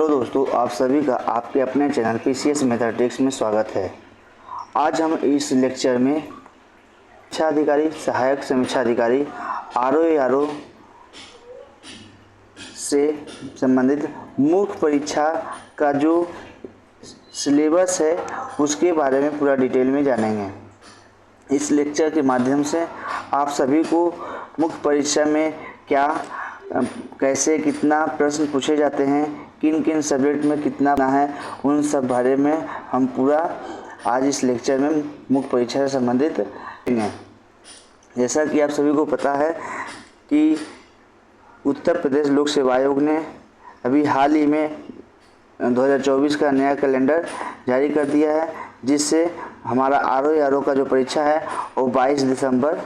Hello दोस्तों, आप सभी का आपके अपने चैनल पीसीएस मैथमेटिक्स में स्वागत है। आज हम इस लेक्चर में समीक्षा अधिकारी, सहायक समीक्षा अधिकारी आरओ से संबंधित मुख्य परीक्षा का जो सिलेबस है उसके बारे में पूरा डिटेल में जानेंगे। इस लेक्चर के माध्यम से आप सभी को मुख्य परीक्षा में क्या कैसे कितना प्रश्न पूछे जाते हैं, किन किन सब्जेक्ट में कितना है, उन सब बारे में हम पूरा आज इस लेक्चर में मुख्य परीक्षा से संबंधित हैं। जैसा कि आप सभी को पता है कि उत्तर प्रदेश लोक सेवा आयोग ने अभी हाल ही में 2024 का नया कैलेंडर जारी कर दिया है, जिससे हमारा आरओ का जो परीक्षा है वो 22 दिसंबर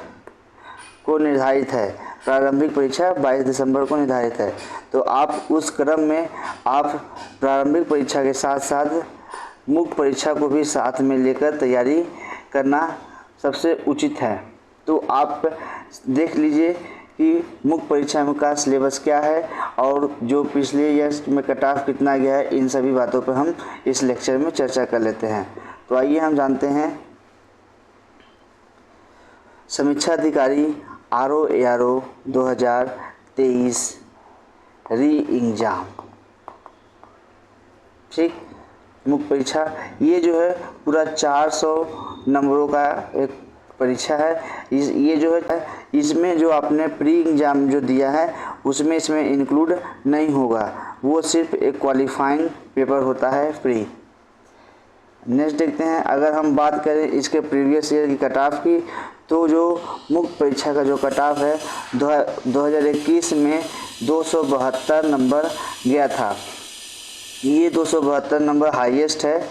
को निर्धारित है। प्रारंभिक परीक्षा 22 दिसंबर को निर्धारित है। तो आप उस क्रम में आप प्रारंभिक परीक्षा के साथ साथ मुख्य परीक्षा को भी साथ में लेकर तैयारी करना सबसे उचित है। तो आप देख लीजिए कि मुख्य परीक्षा में का सिलेबस क्या है और जो पिछले ईयर में कट ऑफ कितना गया है, इन सभी बातों पर हम इस लेक्चर में चर्चा कर लेते हैं। तो आइए हम जानते हैं समीक्षा अधिकारी आरओ 2023 री एग्जाम। ठीक, मुख्य परीक्षा ये जो है पूरा 400 नंबरों का एक परीक्षा है। ये जो है इसमें जो आपने प्री एग्ज़ाम जो दिया है उसमें इसमें इंक्लूड नहीं होगा, वो सिर्फ एक क्वालिफाइंग पेपर होता है प्री। नेक्स्ट देखते हैं, अगर हम बात करें इसके प्रीवियस ईयर की कट ऑफ की, तो जो मुख्य परीक्षा का जो कट ऑफ है 2021 में 272 नंबर गया था। ये 272 नंबर हाईएस्ट है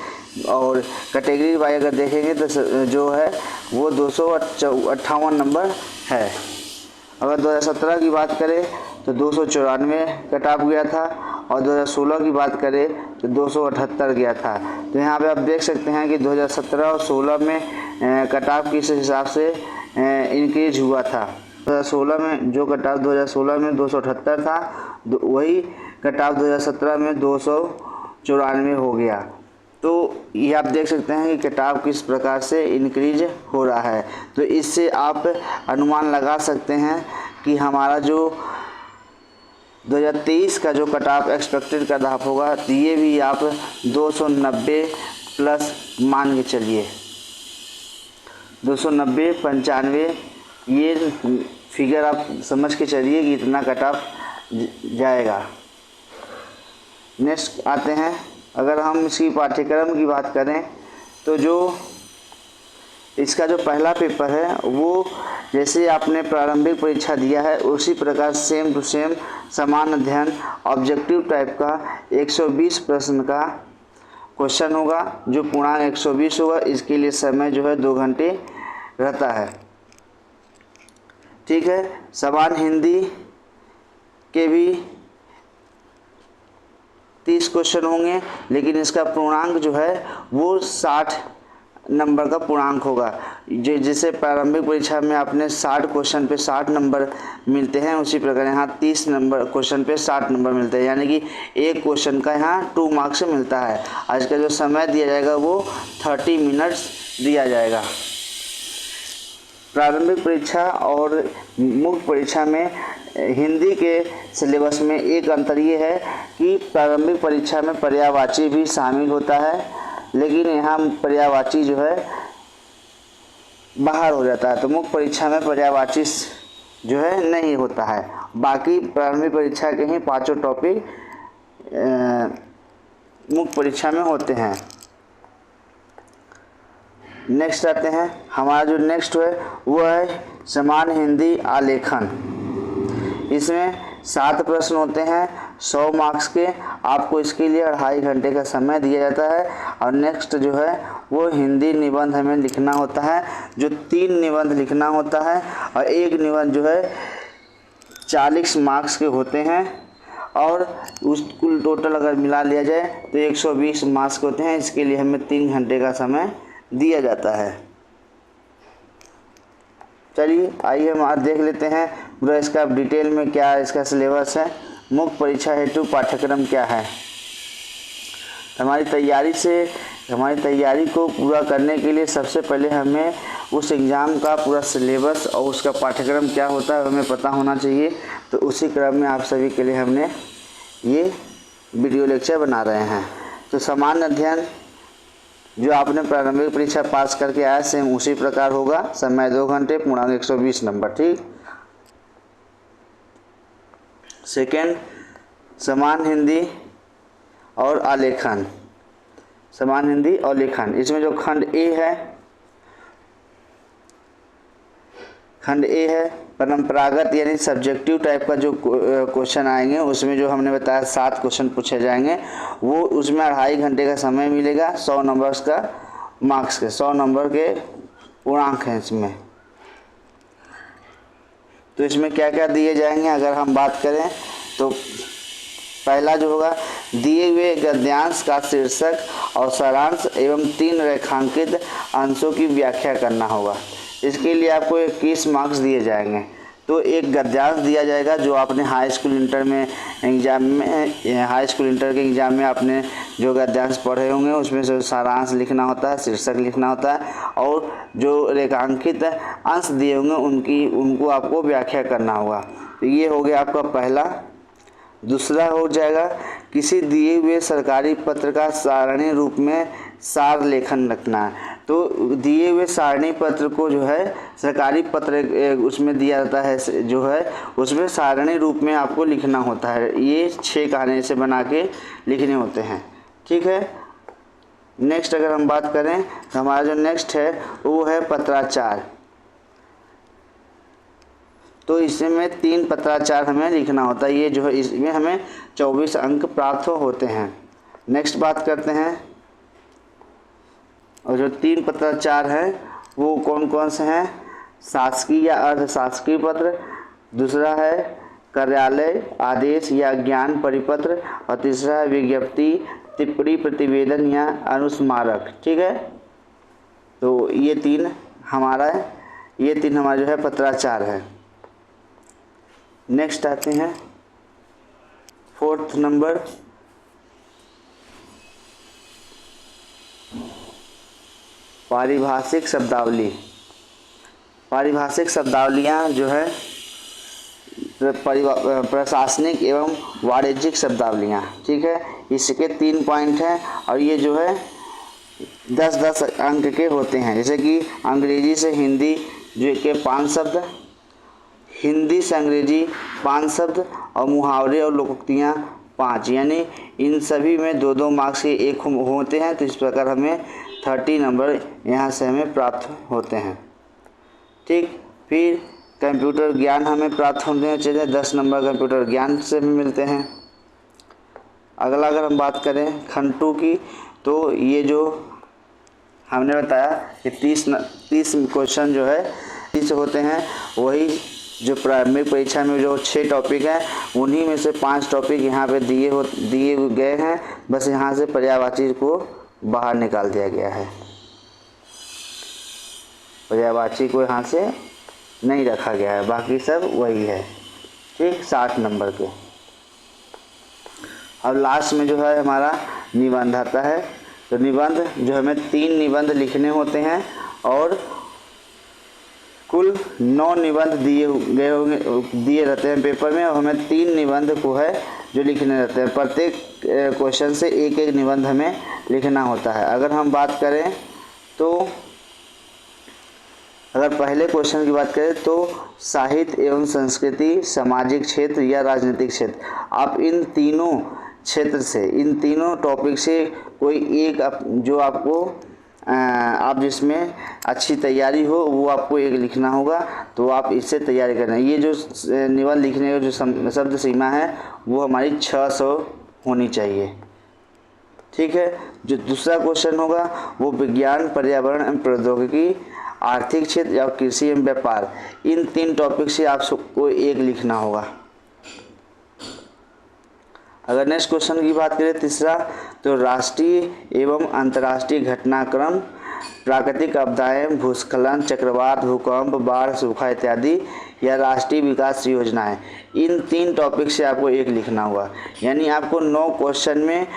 और कैटेगरी वाइज अगर देखेंगे तो जो है वो 258 नंबर है। अगर 2017 की बात करें तो 294 कट ऑफ गया था और 2016 की बात करें तो 278 गया था। तो यहाँ पे आप देख सकते हैं कि 2017 और 16 में कट ऑफ किस हिसाब से इंक्रीज हुआ था। 2016 में जो कट ऑफ 2016 में 278 था, वही कट ऑफ 2017 में 294 हो गया। तो ये आप देख सकते हैं कि कट ऑफ किस प्रकार से इंक्रीज हो रहा है। तो इससे आप अनुमान लगा सकते हैं कि हमारा जो 2023 का जो cut off expected cut off होगा, तो ये भी आप 290 प्लस मान के चलिए। 290, 95 ये फिगर आप समझ के चलिए कि इतना कट ऑफ जाएगा। नेक्स्ट आते हैं, अगर हम इसकी पाठ्यक्रम की बात करें तो जो इसका जो पहला पेपर है वो जैसे आपने प्रारंभिक परीक्षा दिया है उसी प्रकार सेम टू सेम समान अध्ययन ऑब्जेक्टिव टाइप का 120 प्रश्न का क्वेश्चन होगा, जो पूर्णांक 120 होगा। इसके लिए समय जो है 2 घंटे रहता है। ठीक है, समान हिंदी के भी 30 क्वेश्चन होंगे, लेकिन इसका पूर्णांक जो है वो 60 नंबर का पूर्णांक होगा। जैसे प्रारंभिक परीक्षा में आपने 60 क्वेश्चन पे 60 नंबर मिलते हैं, उसी प्रकार यहाँ 30 नंबर क्वेश्चन पे 60 नंबर मिलते हैं, यानी कि एक क्वेश्चन का यहाँ 2 मार्क्स मिलता है। आज का जो समय दिया जाएगा वो 30 मिनट्स दिया जाएगा। प्रारंभिक परीक्षा और मुख्य परीक्षा में हिंदी के सिलेबस में एक अंतर ये है कि प्रारंभिक परीक्षा में पर्यायवाची भी शामिल होता है, लेकिन यहाँ पर्यायवाची जो है बाहर हो जाता है। तो मुख्य परीक्षा में पर्यायवाची जो है नहीं होता है। बाकी प्रारंभिक परीक्षा के ही 5 टॉपिक मुख्य परीक्षा में होते हैं। नेक्स्ट आते हैं, हमारा जो नेक्स्ट है वो है समान हिंदी आलेखन। इसमें 7 प्रश्न होते हैं 100 मार्क्स के। आपको इसके लिए 2.5 घंटे का समय दिया जाता है। और नेक्स्ट जो है वो हिंदी निबंध हमें लिखना होता है, जो 3 निबंध लिखना होता है और एक निबंध जो है 40 मार्क्स के होते हैं और उस कुल टोटल अगर मिला लिया जाए तो 120 मार्क्स के होते हैं। इसके लिए हमें 3 घंटे का समय दिया जाता है। चलिए आइए हम आज देख लेते हैं पूरा इसका डिटेल में क्या इसका सिलेबस है, मुख्य परीक्षा हेतु पाठ्यक्रम क्या है। हमारी तैयारी को पूरा करने के लिए सबसे पहले हमें उस एग्ज़ाम का पूरा सिलेबस और उसका पाठ्यक्रम क्या होता है हमें पता होना चाहिए। तो उसी क्रम में आप सभी के लिए हमने ये वीडियो लेक्चर बना रहे हैं। तो सामान्य अध्ययन जो आपने प्रारंभिक परीक्षा पास करके आया सेम उसी प्रकार होगा। समय 2 घंटे, पूर्णांक 120 नंबर। ठीक। सेकेंड, समान हिंदी और आलेखन। समान हिंदी और लेखन, इसमें जो खंड ए है परंपरागत यानी सब्जेक्टिव टाइप का जो क्वेश्चन आएंगे, उसमें जो हमने बताया 7 क्वेश्चन पूछे जाएंगे। वो उसमें 2.5 घंटे का समय मिलेगा। 100 नंबर्स का मार्क्स के 100 नंबर के पूर्णांक हैं इसमें। तो इसमें क्या क्या दिए जाएंगे अगर हम बात करें तो पहला जो होगा, दिए हुए गद्यांश का शीर्षक और सारांश एवं 3 रेखांकित अंशों की व्याख्या करना होगा। इसके लिए आपको 21 मार्क्स दिए जाएंगे। तो एक गद्यांश दिया जाएगा जो आपने हाई स्कूल इंटर के एग्ज़ाम में आपने जो गद्यांश पढ़े होंगे उसमें से सारांश लिखना होता है, शीर्षक लिखना होता है, और जो रेखांकित अंश दिए होंगे उनको आपको व्याख्या करना होगा। तो ये हो गया आपका पहला। दूसरा हो जाएगा, किसी दिए हुए सरकारी पत्र का सारणी रूप में सार लेखन रखना है। तो दिए हुए सारणी पत्र को जो है सरकारी पत्र उसमें दिया जाता है जो है उसमें सारणी रूप में आपको लिखना होता है। ये 6 कहानी से बना के लिखने होते हैं। ठीक है। नेक्स्ट अगर हम बात करें तो हमारा जो नेक्स्ट है वो है पत्राचार। तो इसमें 3 पत्राचार हमें लिखना होता है। ये जो है इसमें हमें 24 अंक प्राप्त होते हैं। नेक्स्ट बात करते हैं, और जो 3 पत्राचार हैं वो कौन कौन से हैं? शासकीय या अर्धशासकीय पत्र, दूसरा है कार्यालय आदेश या ज्ञान परिपत्र, और तीसरा है विज्ञप्ति, टिप्पणी, प्रतिवेदन या अनुस्मारक। ठीक है। तो ये 3 हमारा जो है पत्राचार है। नेक्स्ट आते हैं 4th नंबर, पारिभाषिक शब्दावली। पारिभाषिक शब्दावलियाँ जो है प्रशासनिक एवं वाणिज्यिक शब्दावलियाँ। ठीक है। इसके 3 पॉइंट हैं और ये जो है 10-10 अंक के होते हैं। जैसे कि अंग्रेजी से हिंदी जो के 5 शब्द, हिंदी से अंग्रेजी 5 शब्द, और मुहावरे और लोकोक्तियाँ 5, यानी इन सभी में 2-2 मार्क्स के 1 होते हैं। तो इस प्रकार हमें 30 नंबर यहाँ से हमें प्राप्त होते हैं। ठीक। फिर कंप्यूटर ज्ञान हमें प्राप्त होने चाहिए, 10 नंबर कंप्यूटर ज्ञान से भी मिलते हैं। अगला अगर हम बात करें खंड 2 की, तो ये जो हमने बताया कि 30 क्वेश्चन जो है 30 होते हैं। वही जो प्रारंभिक परीक्षा में जो 6 टॉपिक हैं उन्हीं में से 5 टॉपिक यहाँ पे दिए गए हैं। बस यहाँ से पर्यायवाची को बाहर निकाल दिया गया है, पर्यायवाची को यहाँ से नहीं रखा गया है, बाकी सब वही है। ठीक। 60 नंबर के। अब लास्ट में जो है हमारा निबंध आता है। तो निबंध जो हमें 3 निबंध लिखने होते हैं और कुल 9 निबंध दिए रहते हैं पेपर में, और हमें 3 निबंध को है जो लिखने रहते हैं। प्रत्येक क्वेश्चन से एक निबंध हमें लिखना होता है। अगर हम बात करें तो अगर पहले क्वेश्चन की बात करें तो साहित्य एवं संस्कृति, सामाजिक क्षेत्र या राजनीतिक क्षेत्र, आप इन तीनों क्षेत्र से, इन तीनों टॉपिक से कोई एक जो आपको आप जिसमें अच्छी तैयारी हो वो आपको एक लिखना होगा। तो आप इससे तैयारी करना। ये जो निबंध लिखने का जो शब्द सीमा है वो हमारी 600 होनी चाहिए। ठीक है। जो दूसरा क्वेश्चन होगा वो विज्ञान, पर्यावरण एवं प्रौद्योगिकी, आर्थिक क्षेत्र या कृषि एवं व्यापार, इन 3 टॉपिक से आप सबको एक लिखना होगा। अगर नेक्स्ट क्वेश्चन की बात करें तीसरा, तो राष्ट्रीय एवं अंतर्राष्ट्रीय घटनाक्रम प्राकृतिक आपदाएं, भूस्खलन, चक्रवात, भूकंप, बाढ़, सूखा इत्यादि, या राष्ट्रीय विकास योजनाएं। इन 3 टॉपिक से आपको एक लिखना होगा। यानी आपको 9 क्वेश्चन में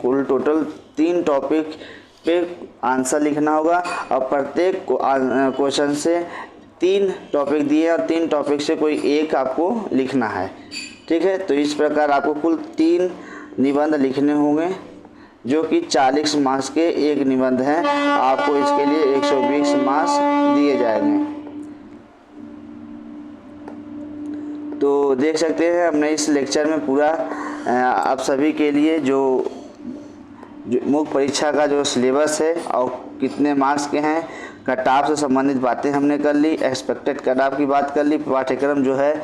कुल टोटल 3 टॉपिक पे आंसर लिखना होगा और प्रत्येक क्वेश्चन से 3 टॉपिक दिए और 3 टॉपिक से कोई एक आपको लिखना है। ठीक है, तो इस प्रकार आपको कुल 3 निबंध लिखने होंगे जो कि 40 मार्क्स के एक निबंध हैं। आपको इसके लिए 120 मार्क्स दिए जाएंगे। तो देख सकते हैं हमने इस लेक्चर में पूरा आप सभी के लिए जो मुख्य परीक्षा का जो सिलेबस है और कितने मार्क्स के हैं, कट ऑफ से संबंधित बातें हमने कर ली, एक्सपेक्टेड कट ऑफ की बात कर ली, पाठ्यक्रम जो है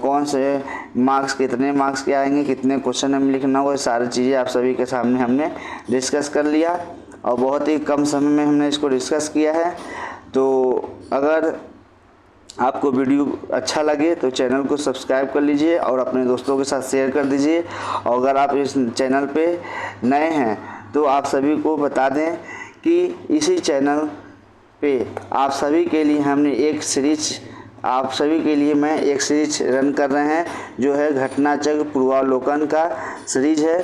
कौन से मार्क्स, कितने मार्क्स के आएंगे, कितने क्वेश्चन हमें लिखना होगा, सारी चीज़ें आप सभी के सामने हमने डिस्कस कर लिया और बहुत ही कम समय में हमने इसको डिस्कस किया है। तो अगर आपको वीडियो अच्छा लगे तो चैनल को सब्सक्राइब कर लीजिए और अपने दोस्तों के साथ शेयर कर दीजिए। और अगर आप इस चैनल पे नए हैं तो आप सभी को बता दें कि इसी चैनल पे आप सभी के लिए हमने एक सीरीज, आप सभी के लिए मैं एक सीरीज रन कर रहे हैं जो है घटना चक्र पूर्वावलोकन का सीरीज है,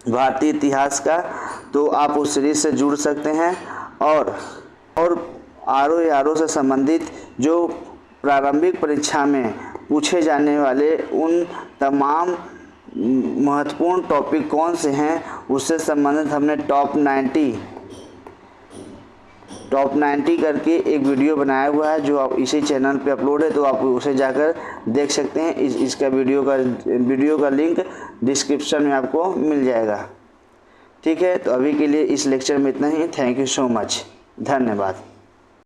भारतीय इतिहास का। तो आप उस सीरीज से जुड़ सकते हैं और आरओ से संबंधित जो प्रारंभिक परीक्षा में पूछे जाने वाले उन तमाम महत्वपूर्ण टॉपिक कौन से हैं उससे संबंधित हमने टॉप 90 करके एक वीडियो बनाया हुआ है जो आप इसी चैनल पे अपलोड है, तो आप उसे जाकर देख सकते हैं। इसका वीडियो का लिंक डिस्क्रिप्शन में आपको मिल जाएगा। ठीक है, तो अभी के लिए इस लेक्चर में इतना ही। थैंक यू सो मच, धन्यवाद।